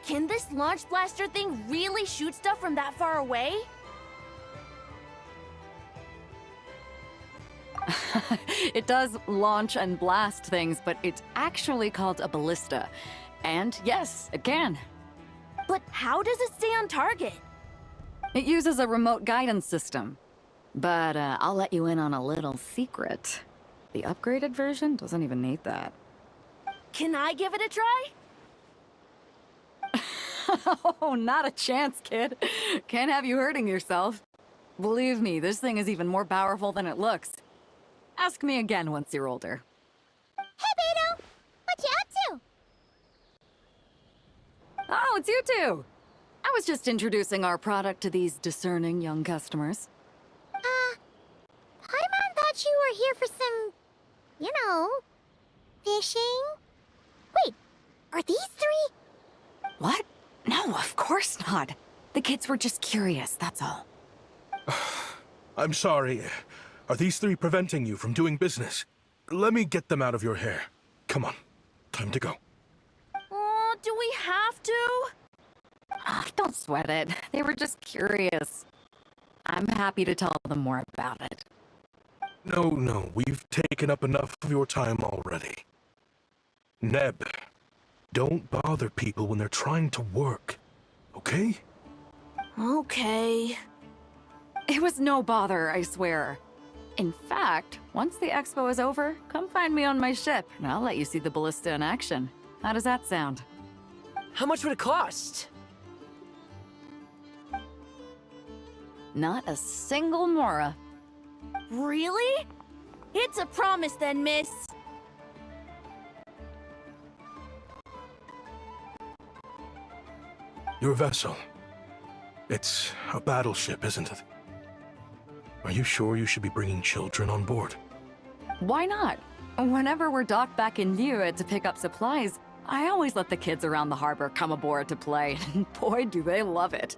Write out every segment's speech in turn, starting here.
Can this launch blaster thing really shoot stuff from that far away? It does launch and blast things, but it's actually called a ballista. And yes, it can. But how does it stay on target? It uses a remote guidance system. But I'll let you in on a little secret. The upgraded version doesn't even need that. Can I give it a try? Oh, not a chance, kid. Can't have you hurting yourself. Believe me, this thing is even more powerful than it looks. Ask me again once you're older. Hey, Beto! What you up to? Oh, it's you two! I was just introducing our product to these discerning young customers. Paimon thought you were here for some, you know, fishing? Wait, are these three? What? No, of course not. The kids were just curious, that's all. I'm sorry. Are these three preventing you from doing business? Let me get them out of your hair. Come on. Time to go. Oh, do we have to? Don't sweat it. They were just curious. I'm happy to tell them more about it. No, we've taken up enough of your time already. Neb, don't bother people when they're trying to work, okay? Okay. It was no bother, I swear. In fact, once the expo is over, come find me on my ship, and I'll let you see the ballista in action. How does that sound? How much would it cost? Not a single mora. Really? It's a promise then, miss. Your vessel. It's a battleship, isn't it? Are you sure you should be bringing children on board? Why not? Whenever we're docked back in Liyue to pick up supplies, I always let the kids around the harbor come aboard to play, and boy do they love it.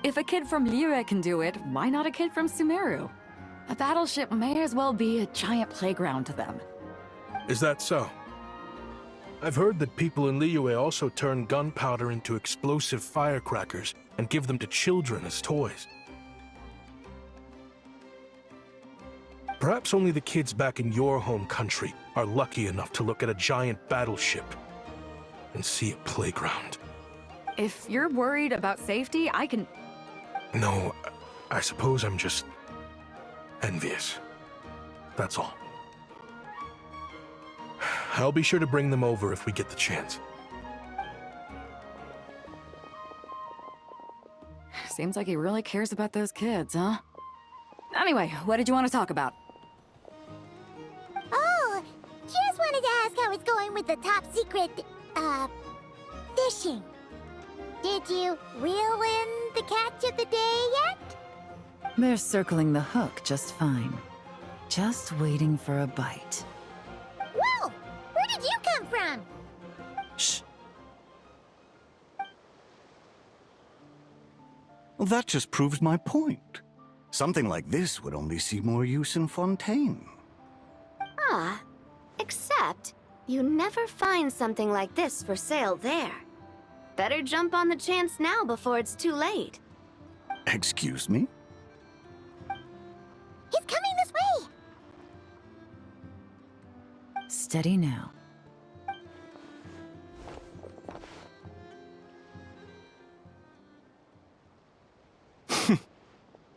If a kid from Liyue can do it, why not a kid from Sumeru? A battleship may as well be a giant playground to them. Is that so? I've heard that people in Liyue also turn gunpowder into explosive firecrackers and give them to children as toys. Perhaps only the kids back in your home country are lucky enough to look at a giant battleship and see a playground. If you're worried about safety, I can... No, I suppose I'm just envious. That's all. I'll be sure to bring them over if we get the chance. Seems like he really cares about those kids, huh? Anyway, what did you want to talk about? Oh, just wanted to ask how it's going with the top secret, fishing. Did you reel in the catch of the day yet? They're circling the hook just fine. Just waiting for a bite. Whoa! Where did you come from? Shh. Well, that just proves my point. Something like this would only see more use in Fontaine. Ah, except you never find something like this for sale there. Better jump on the chance now before it's too late. Excuse me? He's coming this way! Steady now.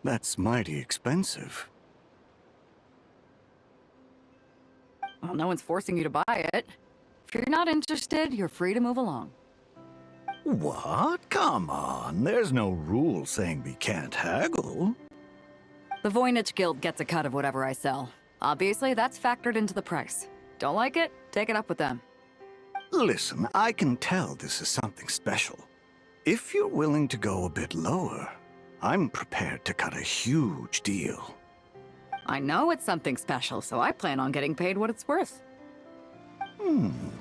That's mighty expensive. Well, no one's forcing you to buy it. If you're not interested, you're free to move along. What? Come on, there's no rule saying we can't haggle. The Voynich Guild gets a cut of whatever I sell. Obviously, that's factored into the price. Don't like it? Take it up with them. Listen, I can tell this is something special. If you're willing to go a bit lower, I'm prepared to cut a huge deal. I know it's something special, so I plan on getting paid what it's worth.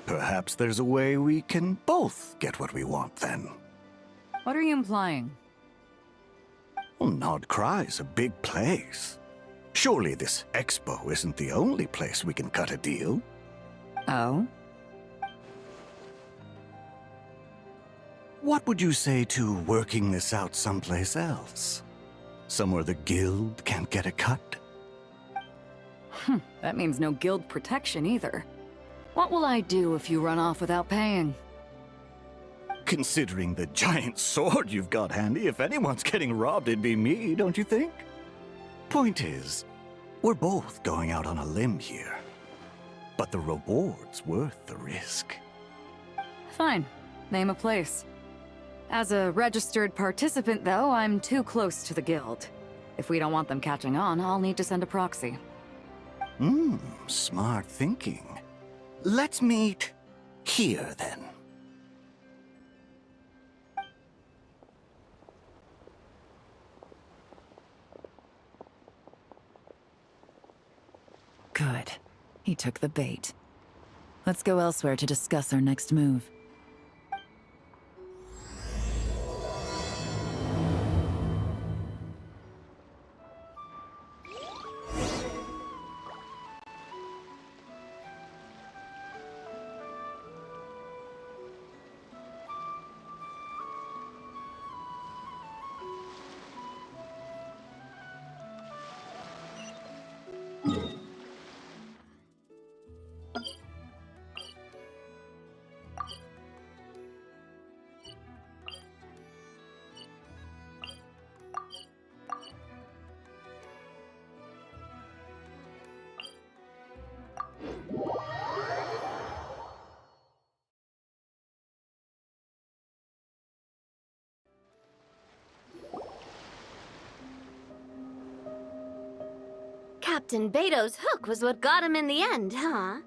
Perhaps there's a way we can both get what we want then. What are you implying? Well, Nod Cry's a big place. Surely this expo isn't the only place we can cut a deal. Oh? What would you say to working this out someplace else? Somewhere the guild can't get a cut? That means no guild protection either. What will I do if you run off without paying? Considering the giant sword you've got handy, if anyone's getting robbed, it'd be me, don't you think? Point is, we're both going out on a limb here. But the reward's worth the risk. Fine. Name a place. As a registered participant, though, I'm too close to the guild. If we don't want them catching on, I'll need to send a proxy. Smart thinking. Let's meet here, then. Good. He took the bait. Let's go elsewhere to discuss our next move. Captain Beto's hook was what got him in the end, huh?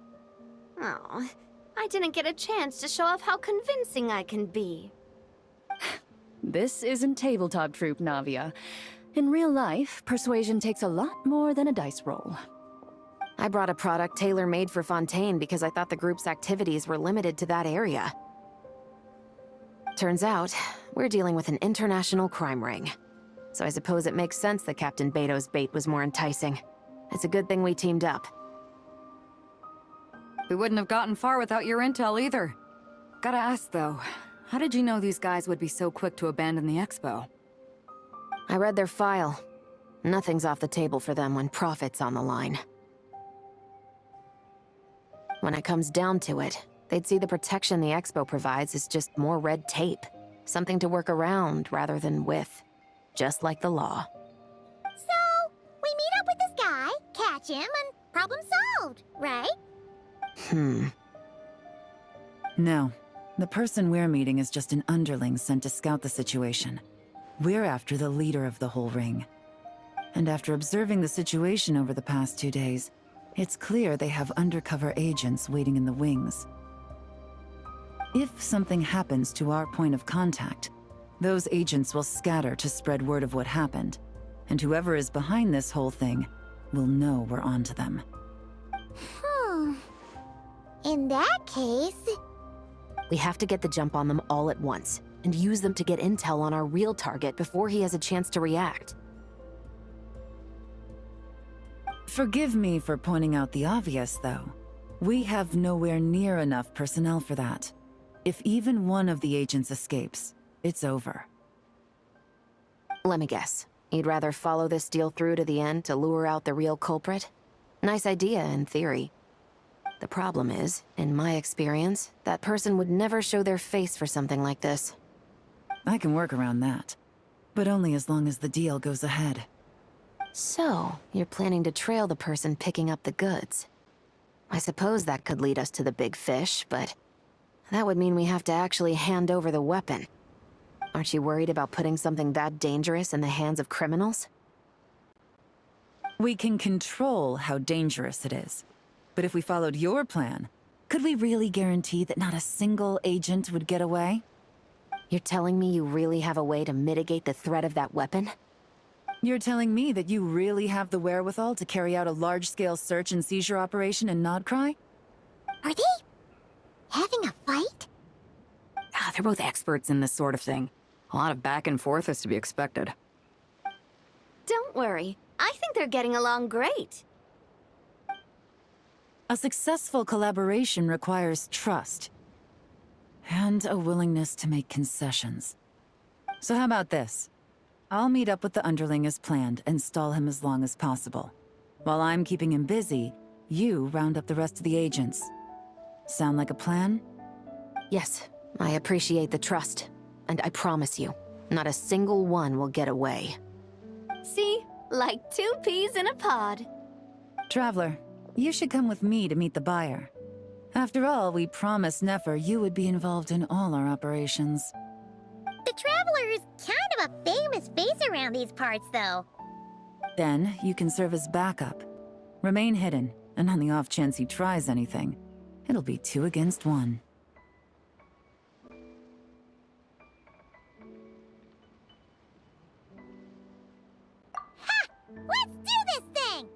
Oh, I didn't get a chance to show off how convincing I can be. This isn't tabletop troop, Navia. In real life, persuasion takes a lot more than a dice roll. I brought a product tailor-made for Fontaine because I thought the group's activities were limited to that area. Turns out, we're dealing with an international crime ring. So I suppose it makes sense that Captain Beto's bait was more enticing. It's a good thing we teamed up. We wouldn't have gotten far without your intel either. Gotta ask though, how did you know these guys would be so quick to abandon the expo? I read their file. Nothing's off the table for them when profit's on the line. When it comes down to it, they'd see the protection the expo provides as just more red tape. Something to work around rather than with. Just like the law. So, we meet up with this guy, catch him, and problem solved, right? No. The person we're meeting is just an underling sent to scout the situation. We're after the leader of the whole ring. And after observing the situation over the past 2 days, it's clear they have undercover agents waiting in the wings. If something happens to our point of contact, those agents will scatter to spread word of what happened, and whoever is behind this whole thing will know we're onto them. In that case... We have to get the jump on them all at once, and use them to get intel on our real target before he has a chance to react. Forgive me for pointing out the obvious, though. We have nowhere near enough personnel for that. If even one of the agents escapes, it's over. Let me guess. You'd rather follow this deal through to the end to lure out the real culprit? Nice idea, in theory. The problem is, in my experience, that person would never show their face for something like this. I can work around that. But only as long as the deal goes ahead. So, you're planning to trail the person picking up the goods. I suppose that could lead us to the big fish, but... that would mean we have to actually hand over the weapon. Aren't you worried about putting something that dangerous in the hands of criminals? We can control how dangerous it is. But if we followed your plan, could we really guarantee that not a single agent would get away? You're telling me you really have a way to mitigate the threat of that weapon? You're telling me that you really have the wherewithal to carry out a large-scale search and seizure operation in Nodcry? Are they... having a fight? They're both experts in this sort of thing. A lot of back and forth is to be expected. Don't worry. I think they're getting along great. A successful collaboration requires trust. And a willingness to make concessions. So how about this? I'll meet up with the underling as planned and stall him as long as possible. While I'm keeping him busy, you round up the rest of the agents. Sound like a plan? Yes, I appreciate the trust. And I promise you, not a single one will get away. See? Like 2 peas in a pod. Traveler, you should come with me to meet the buyer. After all, we promised Nefer you would be involved in all our operations. The Traveler is kind of a famous face around these parts, though. Then, you can serve as backup. Remain hidden, and on the off chance he tries anything, it'll be 2 against 1. Ha! Let's do this thing!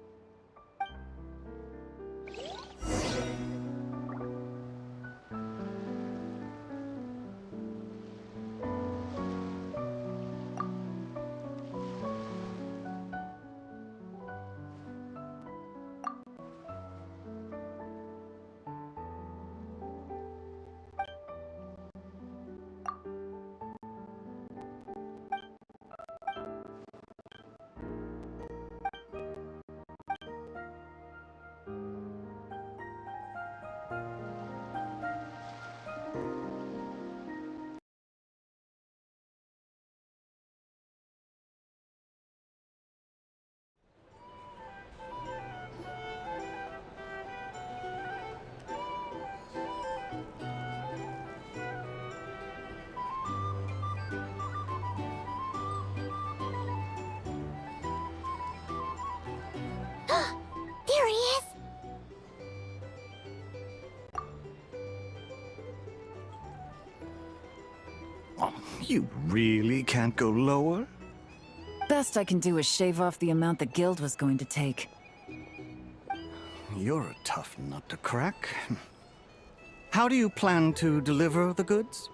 There he is! Oh, you really can't go lower? Best I can do is shave off the amount the guild was going to take. You're a tough nut to crack. How do you plan to deliver the goods?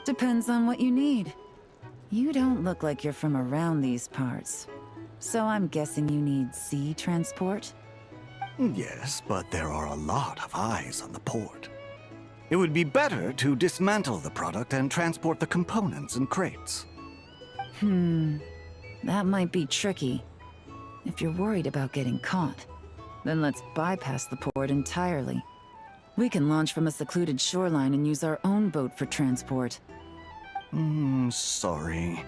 Depends on what you need. You don't look like you're from around these parts. So I'm guessing you need sea transport? Yes, but there are a lot of eyes on the port. It would be better to dismantle the product and transport the components in crates. That might be tricky. If you're worried about getting caught, then let's bypass the port entirely. We can launch from a secluded shoreline and use our own boat for transport. Sorry.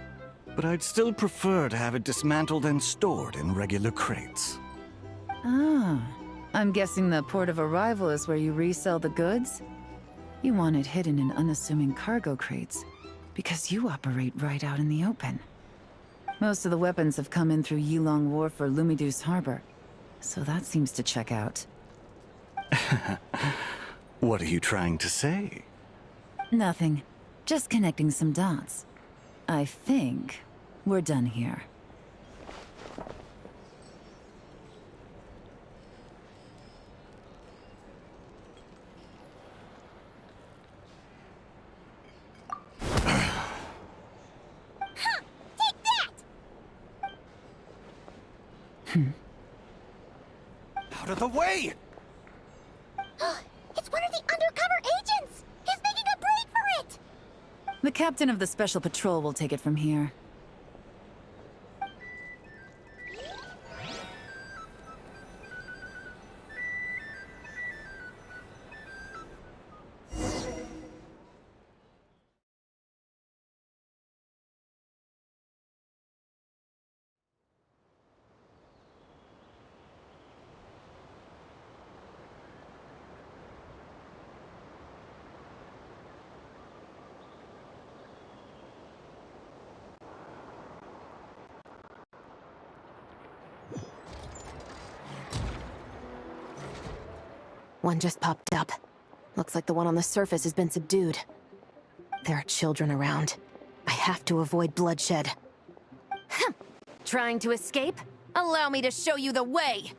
But I'd still prefer to have it dismantled and stored in regular crates. Ah, I'm guessing the port of arrival is where you resell the goods? You want it hidden in unassuming cargo crates, because you operate right out in the open. Most of the weapons have come in through Yilong Wharf or Lumidus Harbor, so that seems to check out. What are you trying to say? Nothing. Just connecting some dots. I think we're done here. Take that! Out of the way! It's one of the undercover agents! He's making a break for it! The captain of the Special Patrol will take it from here. One just popped up. Looks like the one on the surface has been subdued. There are children around. I have to avoid bloodshed. Trying to escape? Allow me to show you the way!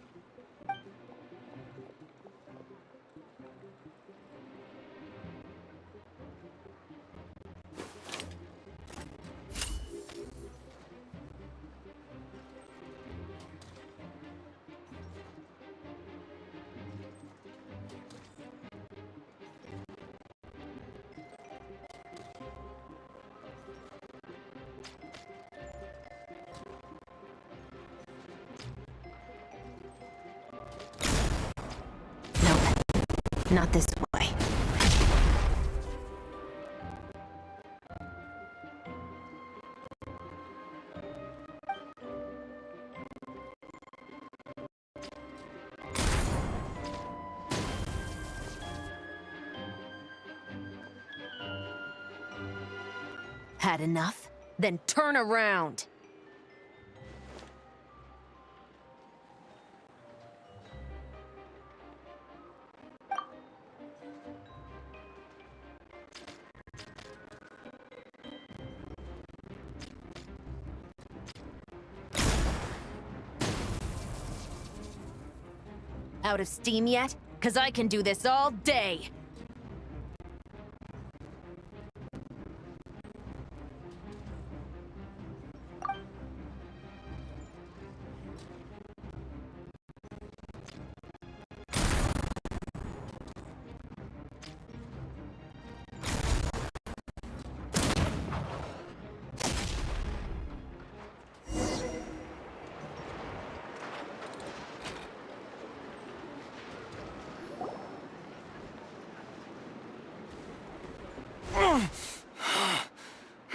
Not this way. Had enough? Then turn around! Out of steam yet? 'Cause I can do this all day!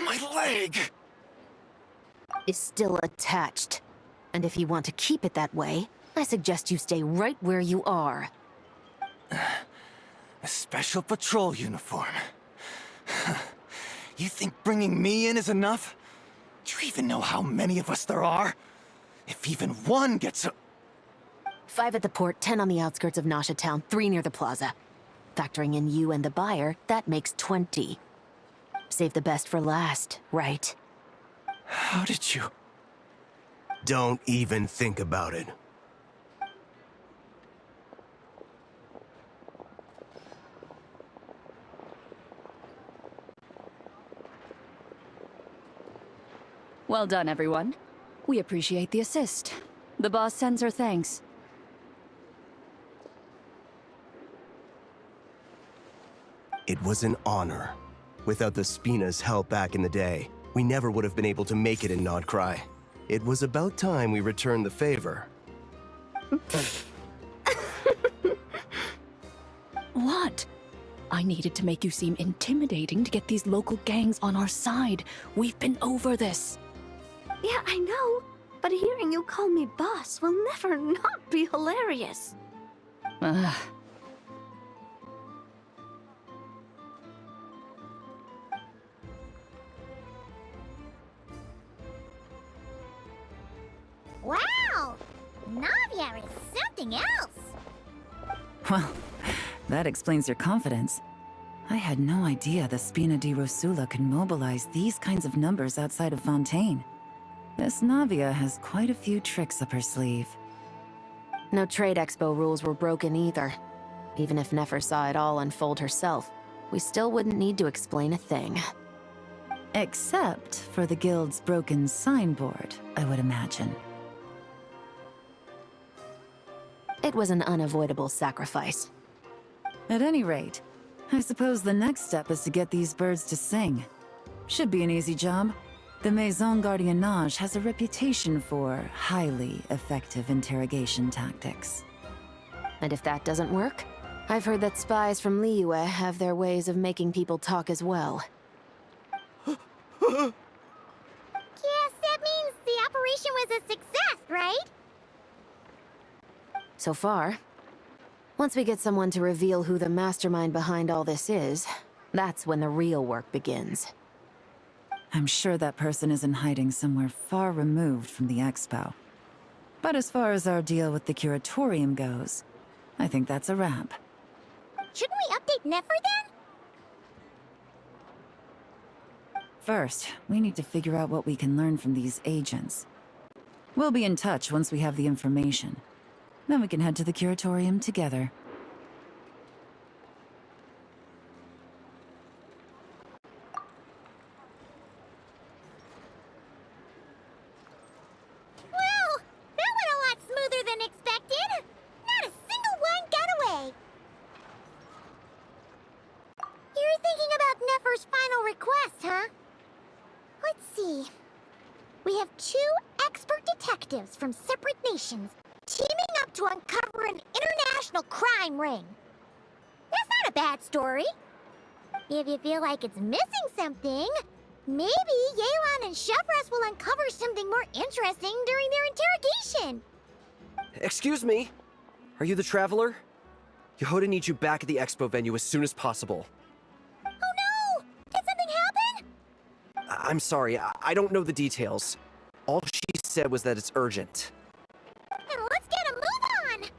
My leg! Is still attached. And if you want to keep it that way, I suggest you stay right where you are. A special patrol uniform. You think bringing me in is enough? Do you even know how many of us there are? If even one gets a... 5 at the port, 10 on the outskirts of Nasha Town, 3 near the plaza. Factoring in you and the buyer, that makes 20. Save the best for last, right? How did you... Don't even think about it. Well done, everyone. We appreciate the assist. The boss sends her thanks. It was an honor. Without the Spina's help back in the day, we never would have been able to make it in Nodcry. It was about time we returned the favor. What? I needed to make you seem intimidating to get these local gangs on our side. We've been over this. Yeah, I know. But hearing you call me boss will never not be hilarious. Ugh. Wow! Navia is something else! Well, that explains your confidence. I had no idea the Spina di Rosula can mobilize these kinds of numbers outside of Fontaine. This Navia has quite a few tricks up her sleeve. No trade expo rules were broken either. Even if Nefer saw it all unfold herself, we still wouldn't need to explain a thing. Except for the guild's broken signboard, I would imagine. It was an unavoidable sacrifice. At any rate, I suppose the next step is to get these birds to sing. Should be an easy job. The Maison Gardiennage has a reputation for highly effective interrogation tactics. And if that doesn't work, I've heard that spies from Liyue have their ways of making people talk as well. Guess that means the operation was a success, right? So far. Once we get someone to reveal who the mastermind behind all this is, that's when the real work begins. I'm sure that person is in hiding somewhere far removed from the expo. But as far as our deal with the curatorium goes, I think that's a wrap. Shouldn't we update Nefer then? First, we need to figure out what we can learn from these agents. We'll be in touch once we have the information. Then we can head to the curatorium together. Well, that went a lot smoother than expected. Not a single one got away. You're thinking about Nefer's final request, huh? Let's see. We have 2 expert detectives from separate nations teaming up to uncover an international crime ring. not a bad story. If you feel like it's missing something, maybe Yelan and Chevras will uncover something more interesting during their interrogation. Excuse me? Are you the traveler? Yehoda needs you back at the expo venue as soon as possible. Oh no! Did something happen? I'm sorry, I don't know the details. All she said was that it's urgent. Then let's get a move on!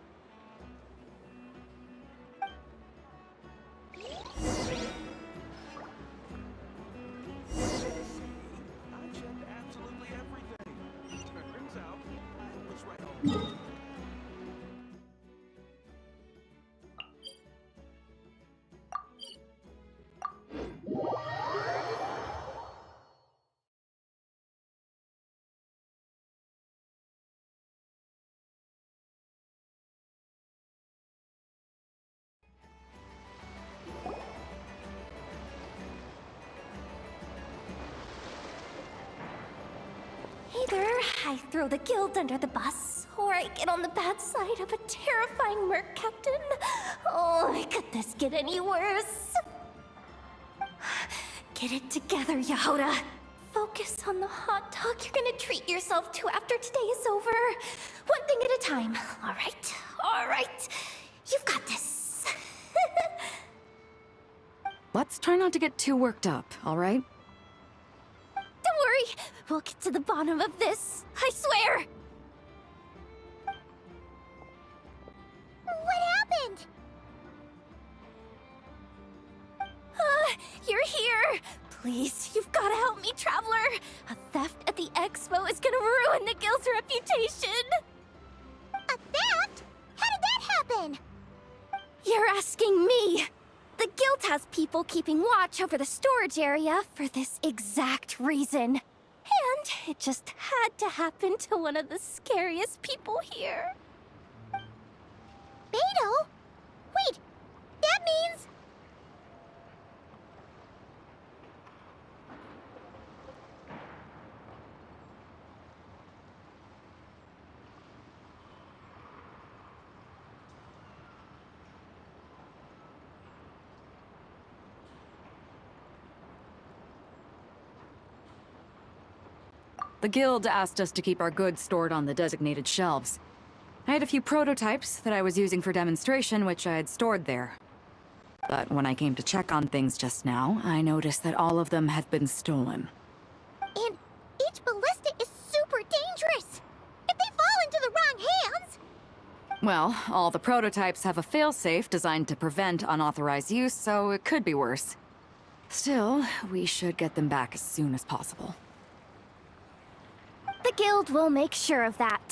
Either I throw the guild under the bus, or I get on the bad side of a terrifying merc captain. Oh, could this get any worse? Get it together, Yehoda. Focus on the hot dog you're gonna treat yourself to after today is over. One thing at a time. All right. You've got this. Let's try not to get too worked up, all right? Don't worry, we'll get to the bottom of this. I swear. What happened? You're here. Please, you've got to help me, Traveler. A theft at the expo is gonna ruin the guild's reputation. A theft? How did that happen? You're asking me. The guild has people keeping watch over the storage area for this exact reason. And it just had to happen to one of the scariest people here. Beto? Wait, that means... The guild asked us to keep our goods stored on the designated shelves. I had a few prototypes that I was using for demonstration, which I had stored there. But when I came to check on things just now, I noticed that all of them had been stolen. And each ballista is super dangerous. If they fall into the wrong hands... Well, all the prototypes have a failsafe designed to prevent unauthorized use, so it could be worse. Still, we should get them back as soon as possible. The guild will make sure of that.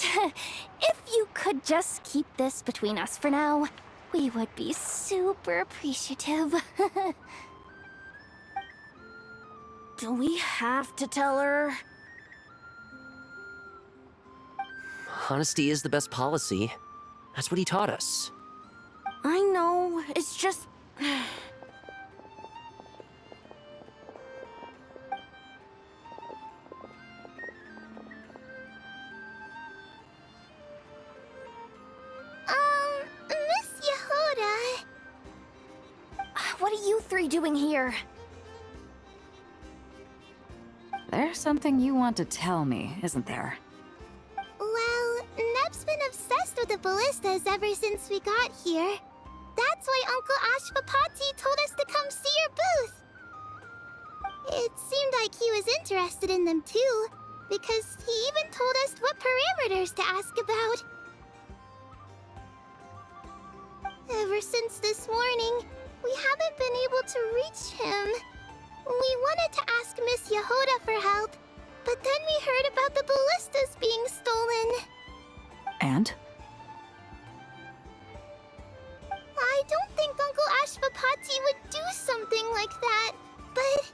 If you could just keep this between us for now, we would be super appreciative. Do we have to tell her? Honesty is the best policy. That's what he taught us. I know, it's just... Miss Yehoda... What are you three doing here? There's something you want to tell me, isn't there? Well, Neb's been obsessed with the ballistas ever since we got here. That's why Uncle Ashvapati told us to come see your booth. It seemed like he was interested in them too, because he even told us what parameters to ask about. Ever since this morning, we haven't been able to reach him. We wanted to ask Miss Yehoda for help, but then we heard about the ballistas being stolen. And? I don't think Uncle Ashvapati would do something like that, but...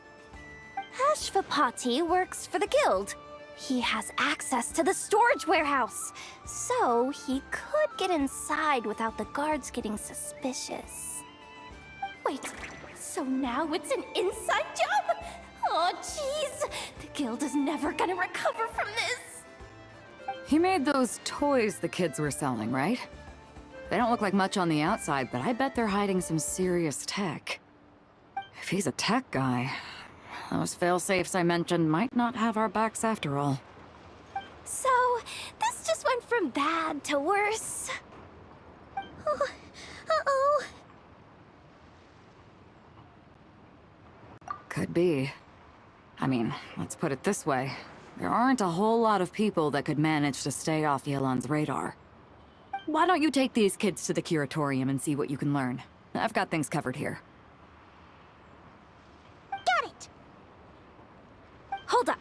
Ashvapati works for the guild. He has access to the storage warehouse, so he could get inside without the guards getting suspicious. Wait, so now it's an inside job? Oh, jeez. The guild is never gonna recover from this. He made those toys the kids were selling, right? They don't look like much on the outside, but I bet they're hiding some serious tech. If he's a tech guy, those fail-safes I mentioned might not have our backs after all. So, this just went from bad to worse. Oh, uh-oh. Could be. I mean, let's put it this way. There aren't a whole lot of people that could manage to stay off Yelan's radar. Why don't you take these kids to the curatorium and see what you can learn? I've got things covered here. Got it! Hold up.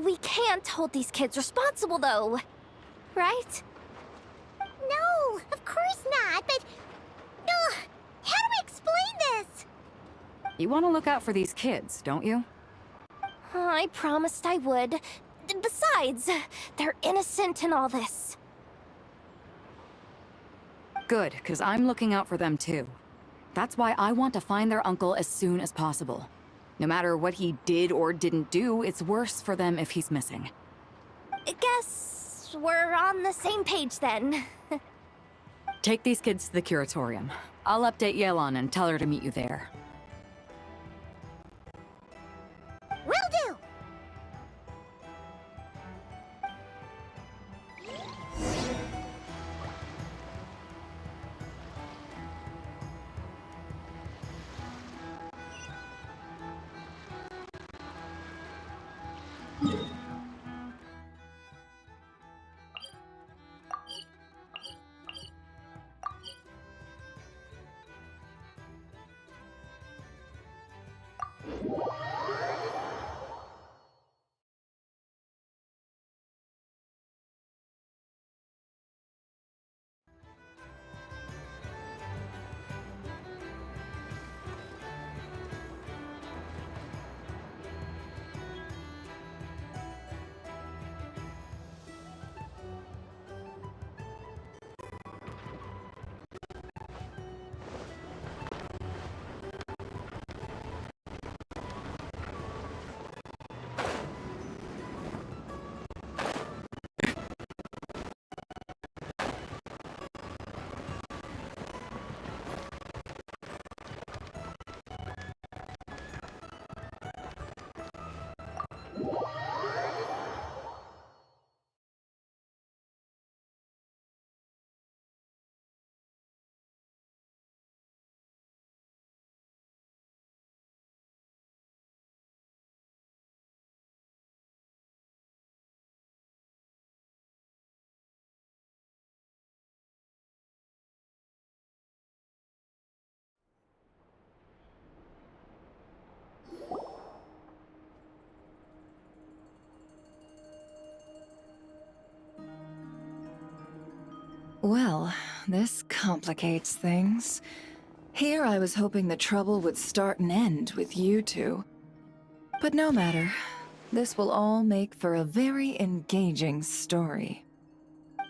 We can't hold these kids responsible, though. Right? No, of course not, but... how do we explain this? You want to look out for these kids, don't you? I promised I would. Besides, they're innocent in all this. Good, because I'm looking out for them too. That's why I want to find their uncle as soon as possible. No matter what he did or didn't do, it's worse for them if he's missing. Guess we're on the same page then. Take these kids to the curatorium. I'll update Yelan and tell her to meet you there. Will do! Well, this complicates things. Here I was hoping the trouble would start and end with you two. But no matter. This will all make for a very engaging story.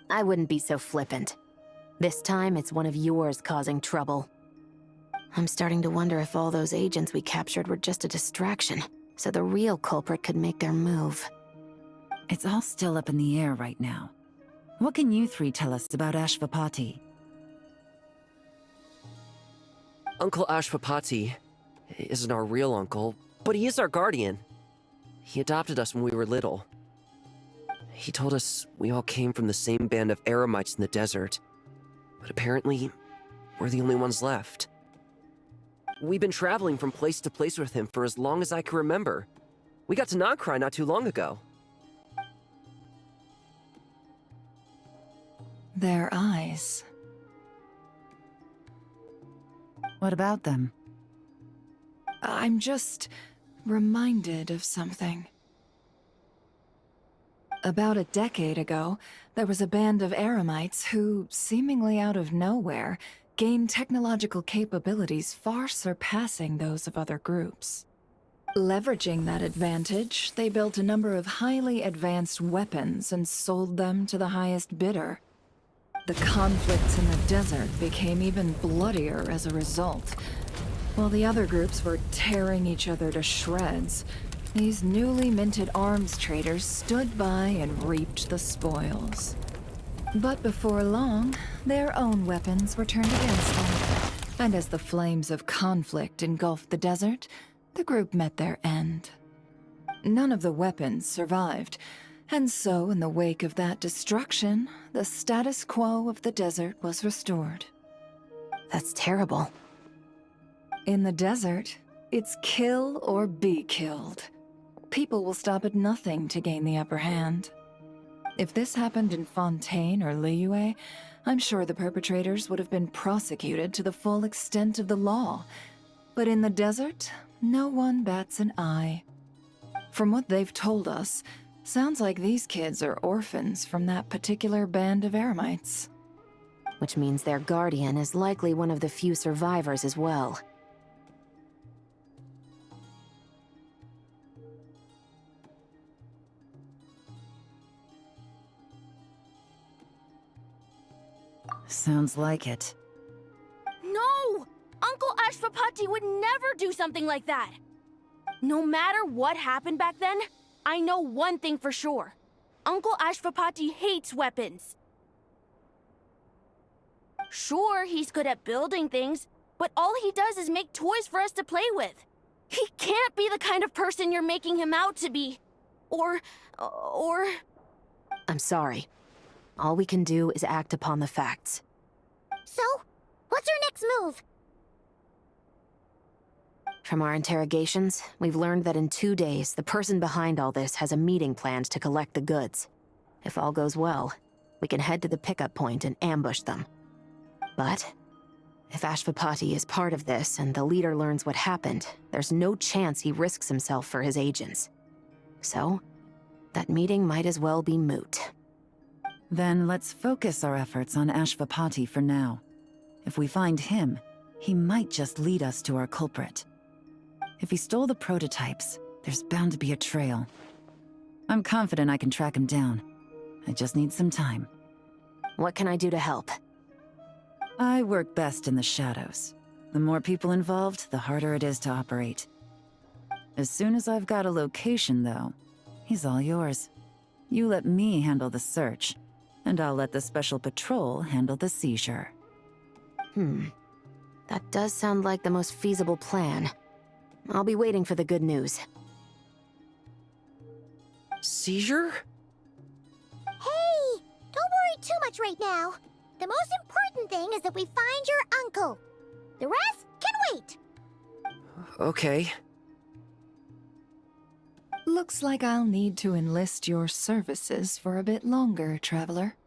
I wouldn't be so flippant. This time, it's one of yours causing trouble. I'm starting to wonder if all those agents we captured were just a distraction, so the real culprit could make their move. It's all still up in the air right now. What can you three tell us about Ashvapati? Uncle Ashvapati isn't our real uncle, but he is our guardian. He adopted us when we were little. He told us we all came from the same band of Eremites in the desert, but apparently, we're the only ones left. We've been traveling from place to place with him for as long as I can remember. We got to Nagcry not too long ago. Their eyes. What about them? I'm just reminded of something. About a decade ago, there was a band of Eremites who, seemingly out of nowhere, gained technological capabilities far surpassing those of other groups. Leveraging that advantage, they built a number of highly advanced weapons and sold them to the highest bidder. The conflicts in the desert became even bloodier as a result. While the other groups were tearing each other to shreds, these newly minted arms traders stood by and reaped the spoils. But before long, their own weapons were turned against them. And as the flames of conflict engulfed the desert, the group met their end. None of the weapons survived, and so in the wake of that destruction, the status quo of the desert was restored. That's terrible. In the desert, it's kill or be killed. People will stop at nothing to gain the upper hand. If this happened in Fontaine or Liyue, I'm sure the perpetrators would have been prosecuted to the full extent of the law. But in the desert, no one bats an eye. From what they've told us, sounds like these kids are orphans from that particular band of Eremites. Which means their guardian is likely one of the few survivors as well. Sounds like it. No! Uncle Ashvapati would never do something like that! No matter what happened back then, I know one thing for sure. Uncle Ashvapati hates weapons. Sure, he's good at building things, but all he does is make toys for us to play with. He can't be the kind of person you're making him out to be. Or... I'm sorry. All we can do is act upon the facts. So, what's our next move? From our interrogations, we've learned that in 2 days, the person behind all this has a meeting planned to collect the goods. If all goes well, we can head to the pickup point and ambush them. But if Ashvapati is part of this and the leader learns what happened, there's no chance he risks himself for his agents. So, that meeting might as well be moot. Then let's focus our efforts on Ashvapati for now. If we find him, he might just lead us to our culprit. If he stole the prototypes, there's bound to be a trail. I'm confident I can track him down. I just need some time. What can I do to help? I work best in the shadows. The more people involved, the harder it is to operate. As soon as I've got a location, though, he's all yours. You let me handle the search, and I'll let the Special Patrol handle the seizure. That does sound like the most feasible plan. I'll be waiting for the good news. Seizure? Hey! Don't worry too much right now. The most important thing is that we find your uncle. The rest can wait. Okay. Looks like I'll need to enlist your services for a bit longer, Traveler.